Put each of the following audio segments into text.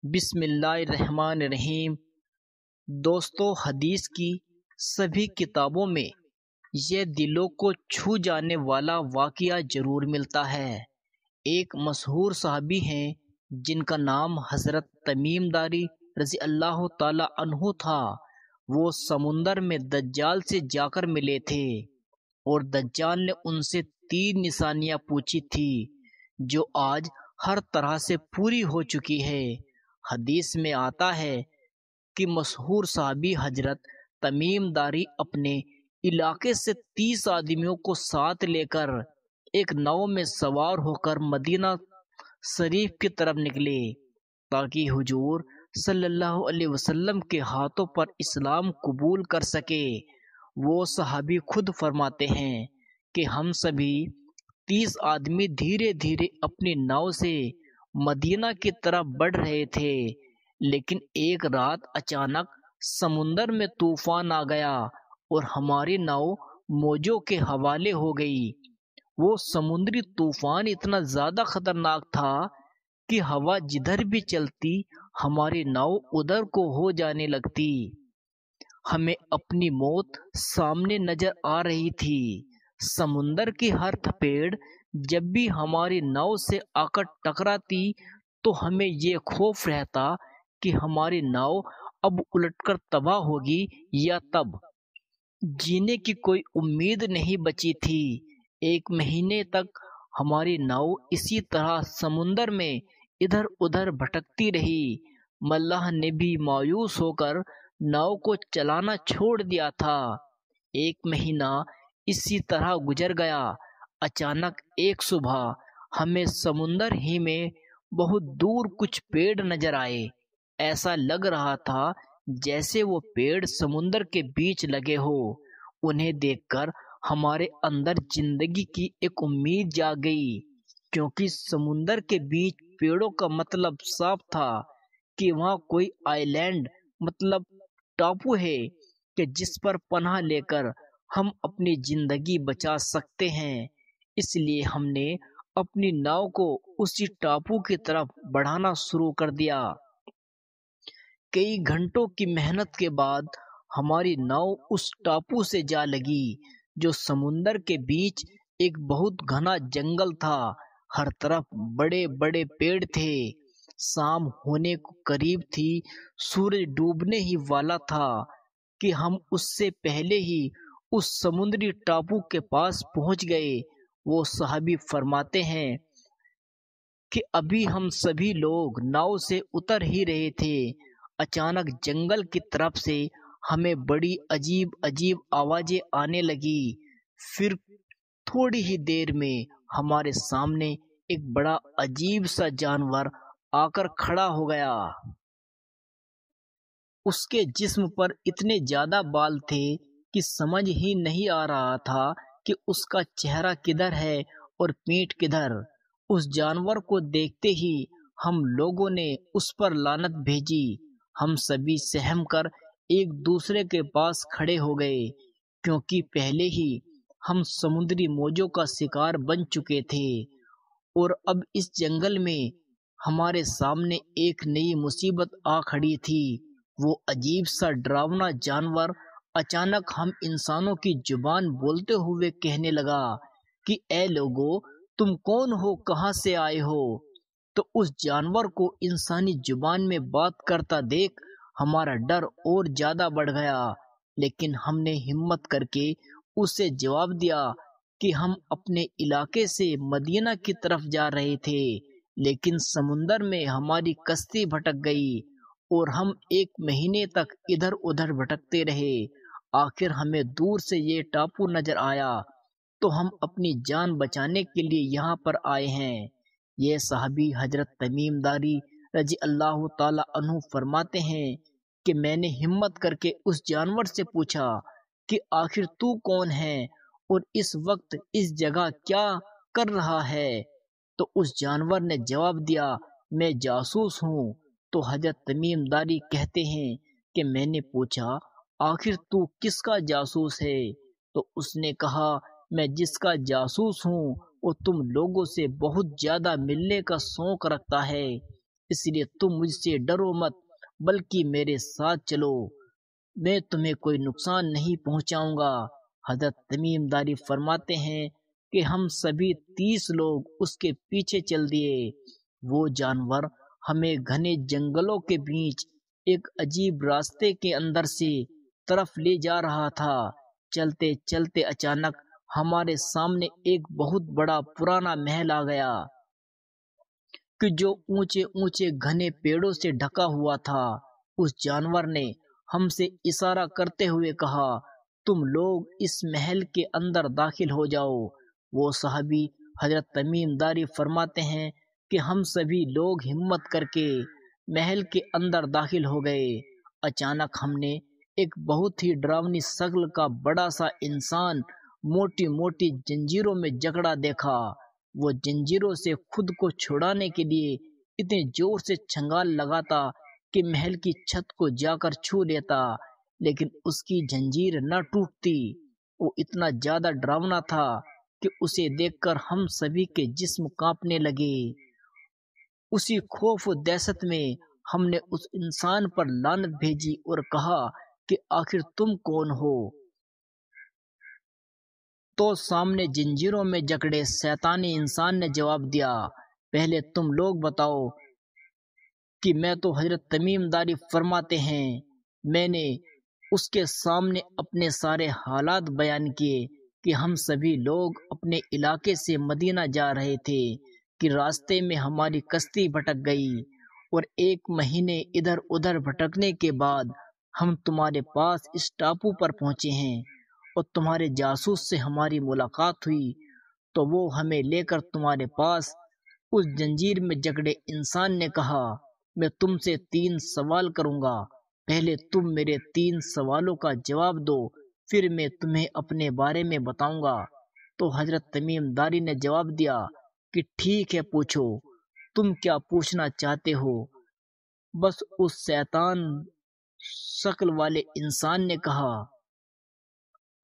بسم اللہ الرحمن الرحیم۔ دوستو، حدیث کی سبھی کتابوں میں یہ دلوں کو چھو جانے والا واقعہ ضرور ملتا ہے۔ ایک مشہور صحابی ہیں جن کا نام حضرت تمیم داری رضی اللہ تعالی عنہ تھا۔ وہ سمندر میں دجال سے جا کر ملے تھے اور دجال نے ان سے 3 نشانیاں پوچھی تھی جو آج ہر طرح سے پوری ہو چکی ہے۔ حدیث میں آتا ہے کہ مشہور صحابی حضرت تمیم داری اپنے علاقے سے 30 آدمیوں کو ساتھ لے کر ایک ناؤ میں سوار ہو کر مدینہ شریف کی طرف نکلے تاکہ حضور صلی اللہ علیہ وسلم کے ہاتھوں پر اسلام قبول کر سکے۔ وہ صحابی خود فرماتے ہیں کہ ہم سبھی 30 آدمی دھیرے دھیرے اپنی ناؤ سے مدینہ کی طرف بڑھ رہے تھے، لیکن ایک رات اچانک سمندر میں طوفان آ گیا اور ہماری ناؤ موجوں کے حوالے ہو گئی۔ وہ سمندری طوفان اتنا زیادہ خطرناک تھا کہ ہوا جدھر بھی چلتی ہماری ناؤ ادھر کو ہو جانے لگتی۔ ہمیں اپنی موت سامنے نظر آ رہی تھی۔ سمندر کی ہر تھپیڑ جب بھی ہماری ناؤ سے آ کر ٹکراتی تو ہمیں یہ خوف رہتا کہ ہماری ناؤ اب الٹ کر تباہ ہوگی یا تب جینے کی کوئی امید نہیں بچی تھی۔ 1 مہینے تک ہماری ناؤ اسی طرح سمندر میں ادھر ادھر بھٹکتی رہی۔ ملاح نے بھی مایوس ہو کر ناؤ کو چلانا چھوڑ دیا تھا۔ 1 مہینہ اسی طرح گزر گیا۔ اچانک ایک صبح ہمیں سمندر ہی میں بہت دور کچھ پیڑ نظر آئے۔ ایسا لگ رہا تھا جیسے وہ پیڑ سمندر کے بیچ لگے ہو۔ انہیں دیکھ کر ہمارے اندر زندگی کی ایک امید جاگ گئی، کیونکہ سمندر کے بیچ پیڑوں کا مطلب صاف تھا کہ وہاں کوئی آئی لینڈ مطلب ٹاپو ہے کہ جس پر پناہ لے کر ہم اپنی زندگی بچا سکتے ہیں۔ اس لیے ہم نے اپنی ناؤ کو اسی ٹاپو کی طرف بڑھانا شروع کر دیا۔ کئی گھنٹوں کی محنت کے بعد ہماری ناؤ اس ٹاپو سے جا لگی جو سمندر کے بیچ ایک بہت گھنا جنگل تھا۔ ہر طرف بڑے بڑے پیڑ تھے۔ شام ہونے کو قریب تھی، سورج ڈوبنے ہی والا تھا کہ ہم اس سے پہلے ہی اس سمندری ٹاپو کے پاس پہنچ گئے۔ وہ صحابی فرماتے ہیں کہ ابھی ہم سبھی لوگ ناؤ سے اتر ہی رہے تھے، اچانک جنگل کی طرف سے ہمیں بڑی عجیب عجیب آوازیں آنے لگی۔ پھر تھوڑی ہی دیر میں ہمارے سامنے ایک بڑا عجیب سا جانور آ کر کھڑا ہو گیا۔ اس کے جسم پر اتنے زیادہ بال تھے کہ سمجھ ہی نہیں آ رہا تھا کہ اس کا چہرہ کدھر ہے اور پیٹھ کدھر۔ اس جانور کو دیکھتے ہی ہم لوگوں نے اس پر لعنت بھیجی۔ ہم سبھی سہم کر ایک دوسرے کے پاس کھڑے ہو گئے، کیونکہ پہلے ہی ہم سمندری موجوں کا شکار بن چکے تھے اور اب اس جنگل میں ہمارے سامنے ایک نئی مصیبت آ کھڑی تھی۔ وہ عجیب سا ڈراونا جانور اچانک ہم انسانوں کی زبان بولتے ہوئے کہنے لگا کہ اے لوگو، تم کون ہو، کہاں سے آئے ہو؟ تو اس جانور کو انسانی زبان میں بات کرتا دیکھ ہمارا ڈر اور زیادہ بڑھ گیا، لیکن ہم نے ہمت کر کے اسے جواب دیا کہ ہم اپنے علاقے سے مدینہ کی طرف جا رہے تھے، لیکن سمندر میں ہماری کشتی بھٹک گئی اور ہم 1 مہینے تک ادھر ادھر بھٹکتے رہے۔ آخر ہمیں دور سے یہ ٹاپو نظر آیا تو ہم اپنی جان بچانے کے لیے یہاں پر آئے ہیں۔ یہ صحابی حضرت تمیم داری رضی اللہ تعالی عنہ فرماتے ہیں کہ میں نے ہمت کر کے اس جانور سے پوچھا کہ آخر تو کون ہے اور اس وقت اس جگہ کیا کر رہا ہے؟ تو اس جانور نے جواب دیا، میں جاسوس ہوں۔ تو حضرت تمیم داری کہتے ہیں کہ میں نے پوچھا، آخر تو کس کا جاسوس ہے؟ تو اس نے کہا، میں جس کا جاسوس ہوں وہ تم لوگوں سے بہت زیادہ ملنے کا شوق رکھتا ہے، اس لیے تم مجھ سے ڈرو مت، بلکہ میرے ساتھ چلو، میں تمہیں کوئی نقصان نہیں پہنچاؤں گا۔ حضرت تمیم داری فرماتے ہیں کہ ہم سبھی 30 لوگ اس کے پیچھے چل دیے۔ وہ جانور ہمیں گھنے جنگلوں کے بیچ ایک عجیب راستے کے اندر سے طرف لے جا رہا تھا۔ چلتے چلتے اچانک ہمارے سامنے ایک بہت بڑا پرانا محل آ گیا کہ جو اونچے اونچے گھنے پیڑوں سے ڈھکا ہوا تھا۔ اس جانور نے ہم سے اشارہ کرتے ہوئے کہا، تم لوگ اس محل کے اندر داخل ہو جاؤ۔ وہ صحابی حضرت تمیم داری فرماتے ہیں کہ ہم سبھی لوگ ہمت کر کے محل کے اندر داخل ہو گئے۔ اچانک ہم نے ایک بہت ہی ڈراؤنی شکل کا بڑا سا انسان موٹی موٹی جنجیروں میں جکڑا دیکھا۔ وہ جنجیروں سے خود کو چھڑانے کے لیے اتنے زور سے چھنگال لگاتا کہ محل کی چھت کو جا کر چھو لیتا، لیکن اس کی جنجیر نہ ٹوٹتی۔ وہ اتنا زیادہ ڈراؤنا تھا کہ اسے دیکھ کر ہم سبھی کے جسم کانپنے لگے۔ اسی خوف و دہشت میں ہم نے اس انسان پر لعنت بھیجی اور کہا کہ آخر تم کون ہو؟ تو سامنے جنجیروں میں جکڑے شیطانی انسان نے جواب دیا، پہلے تم لوگ بتاؤ کہ میں تو حضرت تمیم داری فرماتے ہیں۔ میں نے اس کے سامنے اپنے سارے حالات بیان کیے کہ ہم سبھی لوگ اپنے علاقے سے مدینہ جا رہے تھے کہ راستے میں ہماری کشتی بھٹک گئی، اور 1 مہینے ادھر ادھر بھٹکنے کے بعد ہم تمہارے پاس اس ٹاپو پر پہنچے ہیں، اور تمہارے جاسوس سے ہماری ملاقات ہوئی تو وہ ہمیں لے کر تمہارے پاس۔ اس جنجیر میں جکڑے انسان نے کہا، میں تم سے 3 سوال کروں گا، پہلے تم میرے 3 سوالوں کا جواب دو، پھر میں تمہیں اپنے بارے میں بتاؤں گا۔ تو حضرت تمیم داری نے جواب دیا کہ ٹھیک ہے، پوچھو، تم کیا پوچھنا چاہتے ہو؟ بس اس شیطان شکل والے انسان نے کہا،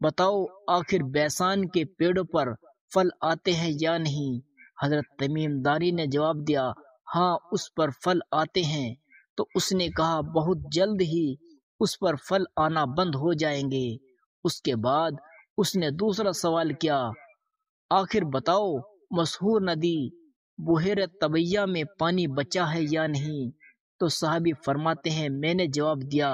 بتاؤ آخر بیسان کے پیڑوں پر پھل آتے ہیں یا نہیں؟ حضرت تمیم داری نے جواب دیا، ہاں اس پر پھل آتے ہیں۔ تو اس نے کہا، بہت جلد ہی اس پر پھل آنا بند ہو جائیں گے۔ اس کے بعد اس نے دوسرا سوال کیا، آخر بتاؤ مشہور ندی بحیرہ طبیہ میں پانی بچا ہے یا نہیں؟ تو صحابی فرماتے ہیں، میں نے جواب دیا،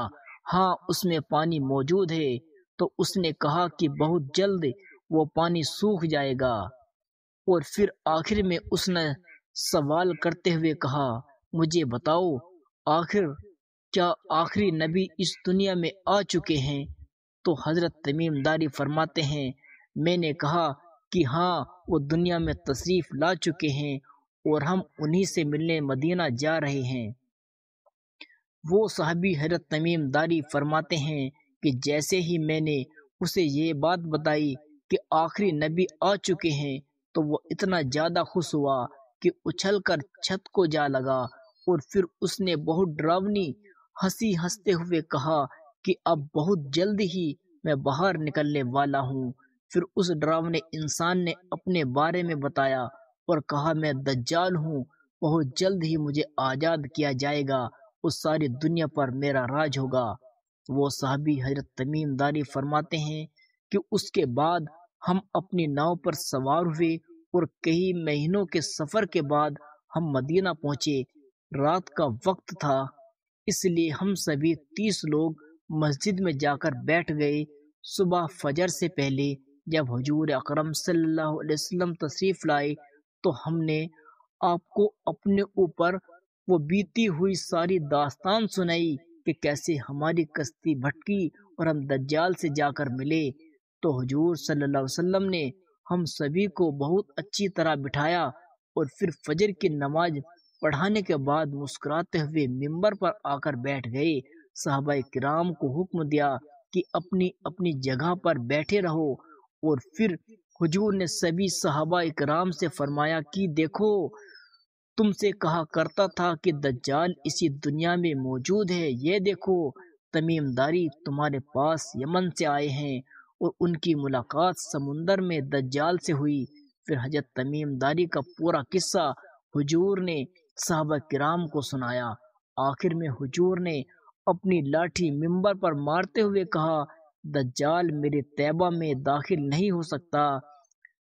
ہاں اس میں پانی موجود ہے۔ تو اس نے کہا کہ بہت جلد وہ پانی سوکھ جائے گا۔ اور پھر آخر میں اس نے سوال کرتے ہوئے کہا، مجھے بتاؤ آخر کیا آخری نبی اس دنیا میں آ چکے ہیں؟ تو حضرت تمیم داری فرماتے ہیں، میں نے کہا کہ ہاں وہ دنیا میں تشریف لا چکے ہیں، اور ہم انہی سے ملنے مدینہ جا رہے ہیں۔ وہ صحابی حضرت تمیم داری فرماتے ہیں کہ جیسے ہی میں نے اسے یہ بات بتائی کہ آخری نبی آ چکے ہیں، تو وہ اتنا زیادہ خوش ہوا کہ اچھل کر چھت کو جا لگا، اور پھر اس نے بہت ڈراؤنی ہنسی ہنستے ہوئے کہا کہ اب بہت جلد ہی میں باہر نکلنے والا ہوں۔ پھر اس ڈراؤنے انسان نے اپنے بارے میں بتایا اور کہا، میں دجال ہوں، بہت جلد ہی مجھے آزاد کیا جائے گا اور ساری دنیا پر میرا راج ہوگا۔ وہ صحابی حضرت تمیم داری فرماتے ہیں کہ اس کے بعد ہم اپنی ناؤ پر سوار ہوئے، اور کئی مہینوں کے سفر کے بعد ہم مدینہ پہنچے۔ رات کا وقت تھا، اس لیے ہم سبھی 30 لوگ مسجد میں جا کر بیٹھ گئے۔ صبح فجر سے پہلے جب حضور اکرم صلی اللہ علیہ وسلم تشریف لائے تو ہم نے آپ کو اپنے اوپر وہ بیتی ہوئی ساری داستان سنائی کہ کیسے ہماری کشتی بھٹکی اور ہم دجال سے جا کر ملے۔ تو حضور صلی اللہ علیہ وسلم نے ہم سبھی کو بہت اچھی طرح بٹھایا، اور پھر فجر کی نماز پڑھانے کے بعد مسکراتے ہوئے ممبر پر آ کر بیٹھ گئے۔ صحابہ کرام کو حکم دیا کہ اپنی اپنی جگہ پر بیٹھے رہو، اور پھر حضور نے سبھی صحابہ کرام سے فرمایا کہ دیکھو، تم سے کہا کرتا تھا کہ دجال اسی دنیا میں موجود ہے، یہ دیکھو تمیم داری تمہارے پاس یمن سے آئے ہیں، اور ان کی ملاقات سمندر میں دجال سے ہوئی۔ پھر حضرت تمیم داری کا پورا قصہ حضور نے صحابہ کرام کو سنایا۔ آخر میں حضور نے اپنی لاٹھی منبر پر مارتے ہوئے کہا، دجال میرے طیبہ میں داخل نہیں ہو سکتا،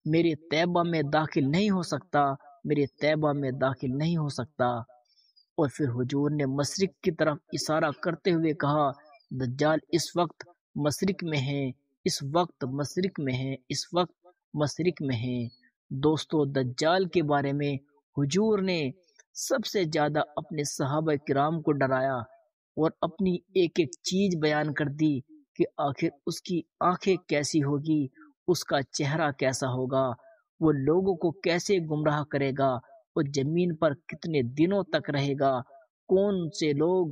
میرے طیبہ میں داخل نہیں ہو سکتا، میرے طیبہ میں داخل نہیں ہو سکتا۔ اور پھر حضور نے مشرق کی طرف اشارہ کرتے ہوئے کہا، دجال اس وقت مشرق میں ہے، اس وقت مشرق میں ہے، اس وقت مشرق میں ہے۔ دوستو، دجال کے بارے میں حضور نے سب سے زیادہ اپنے صحابہ کرام کو ڈرایا اور اپنی ایک ایک چیز بیان کر دی کہ آخر اس کی آنکھیں کیسی ہوگی، اس کا چہرہ کیسا ہوگا، وہ لوگوں کو کیسے گمراہ کرے گا، وہ زمین پر کتنے دنوں تک رہے گا، کون سے لوگ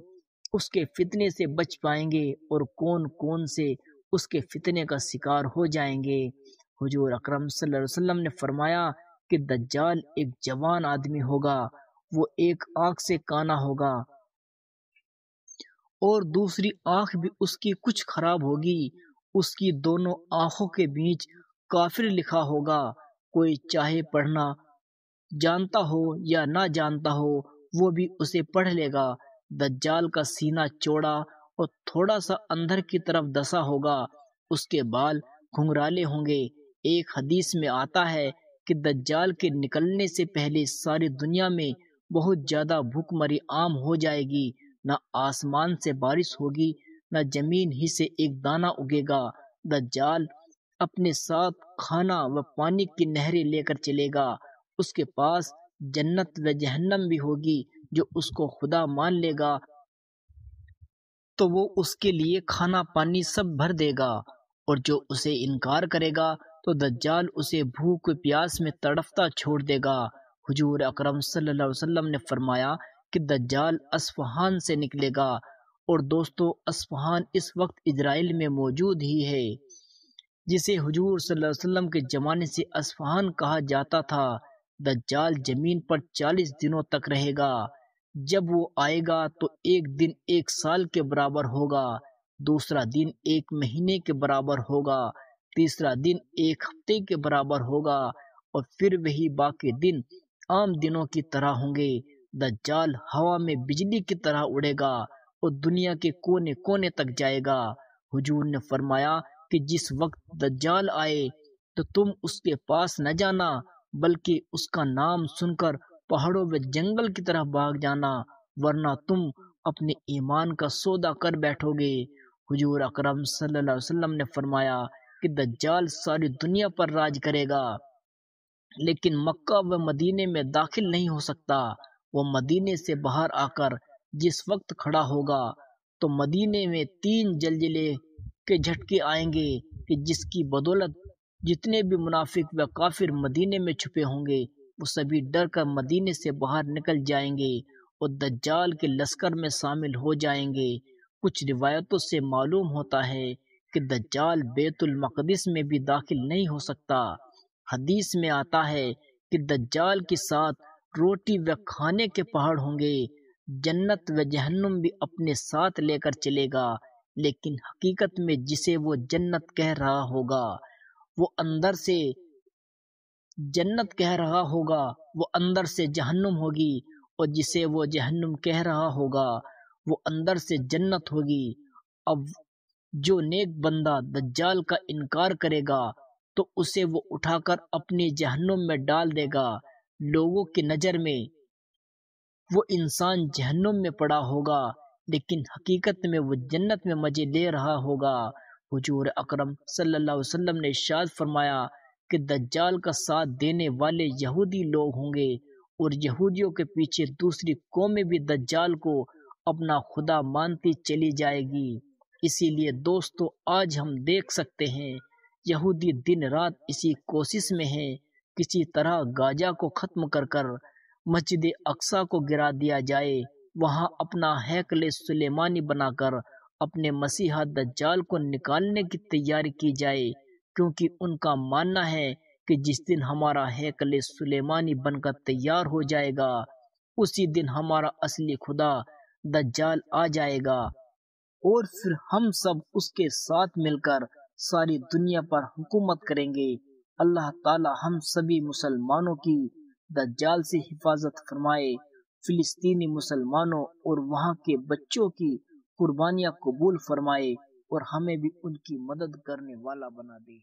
اس کے فتنے سے بچ پائیں گے اور کون کون سے اس کے فتنے کا شکار ہو جائیں گے۔ حضور اکرم صلی اللہ علیہ وسلم نے فرمایا کہ دجال ایک جوان آدمی ہوگا، وہ ایک آنکھ سے کانا ہوگا اور دوسری آنکھ بھی اس کی کچھ خراب ہوگی، اس کی دونوں آنکھوں کے بیچ کافر لکھا ہوگا۔ کوئی چاہے پڑھنا جانتا ہو یا نہ جانتا ہو وہ بھی اسے پڑھ لے گا۔ دجال کا سینہ چوڑا اور تھوڑا سا اندر کی طرف دسا ہوگا، اس کے بال گھنگرالے ہوں گے۔ ایک حدیث میں آتا ہے کہ دجال کے نکلنے سے پہلے ساری دنیا میں بہت زیادہ بھوک مری عام ہو جائے گی، نہ آسمان سے بارش ہوگی، نہ زمین ہی سے ایک دانہ اگے گا۔ دجال اپنے ساتھ کھانا و پانی کی نہریں لے کر چلے گا، اس کے پاس جنت و جہنم بھی ہوگی۔ جو اس کو خدا مان لے گا تو وہ اس کے لیے کھانا پانی سب بھر دے گا، اور جو اسے انکار کرے گا تو دجال اسے بھوک پیاس میں تڑپتا چھوڑ دے گا۔ حضور اکرم صلی اللہ علیہ وسلم نے فرمایا کہ دجال اصفہان سے نکلے گا، اور دوستو اصفہان اس وقت اسرائیل میں موجود ہی ہے، جسے حضور صلی اللہ علیہ وسلم کے زمانے سے اصفہان کہا جاتا تھا۔ دجال زمین پر 40 دنوں تک رہے گا۔ جب وہ آئے گا تو ایک دن 1 سال کے برابر ہوگا، دوسرا دن 1 مہینے کے برابر ہوگا، تیسرا دن 1 ہفتے کے برابر ہوگا، اور پھر وہی باقی دن عام دنوں کی طرح ہوں گے۔ دجال ہوا میں بجلی کی طرح اڑے گا اور دنیا کے کونے کونے تک جائے گا۔ حضور نے فرمایا کہ جس وقت دجال آئے تو تم اس کے پاس نہ جانا، بلکہ اس کا نام سن کر پہاڑوں و جنگل کی طرف بھاگ جانا، ورنہ تم اپنے ایمان کا سودا کر بیٹھو گے۔ حضور اکرم صلی اللہ علیہ وسلم نے فرمایا کہ دجال ساری دنیا پر راج کرے گا، لیکن مکہ و مدینے میں داخل نہیں ہو سکتا۔ وہ مدینے سے باہر آ کر جس وقت کھڑا ہوگا تو مدینے میں 3 زلزلے کے جھٹکے آئیں گے کہ جس کی بدولت جتنے بھی منافق و کافر مدینے میں چھپے ہوں گے وہ سبھی ڈر کر مدینے سے باہر نکل جائیں گے اور دجال کے لشکر میں شامل ہو جائیں گے۔ کچھ روایتوں سے معلوم ہوتا ہے کہ دجال بیت المقدس میں بھی داخل نہیں ہو سکتا۔ حدیث میں آتا ہے کہ دجال کے ساتھ روٹی و کھانے کے پہاڑ ہوں گے، جنت و جہنم بھی اپنے ساتھ لے کر چلے گا، لیکن حقیقت میں جسے وہ جنت کہہ رہا ہوگا وہ اندر سے جنت کہہ رہا ہوگا، وہ اندر سے جہنم ہوگی، اور جسے وہ جہنم کہہ رہا ہوگا وہ اندر سے جنت ہوگی۔ اب جو نیک بندہ دجال کا انکار کرے گا تو اسے وہ اٹھا کر اپنی جہنم میں ڈال دے گا۔ لوگوں کی نظر میں وہ انسان جہنم میں پڑا ہوگا، لیکن حقیقت میں وہ جنت میں مزے لے رہا ہوگا۔ حضور اکرم صلی اللہ علیہ وسلم نے ارشاد فرمایا کہ دجال کا ساتھ دینے والے یہودی لوگ ہوں گے، اور یہودیوں کے پیچھے دوسری قومیں بھی دجال کو اپنا خدا مانتی چلی جائے گی۔ اسی لیے دوستو آج ہم دیکھ سکتے ہیں یہودی دن رات اسی کوشش میں ہیں کسی طرح گاجا کو ختم کر کر مسجد اقصی کو گرا دیا جائے، وہاں اپنا ہیکل سلیمانی بنا کر اپنے مسیحا دجال کو نکالنے کی تیاری کی جائے، کیونکہ ان کا ماننا ہے کہ جس دن ہمارا ہیکل سلیمانی بن کر تیار ہو جائے گا اسی دن ہمارا اصلی خدا دجال آ جائے گا، اور پھر ہم سب اس کے ساتھ مل کر ساری دنیا پر حکومت کریں گے۔ اللہ تعالی ہم سبھی مسلمانوں کی دجال سے حفاظت فرمائے۔ فلسطینی مسلمانوں اور وہاں کے بچوں کی قربانیاں قبول فرمائے اور ہمیں بھی ان کی مدد کرنے والا بنا دے۔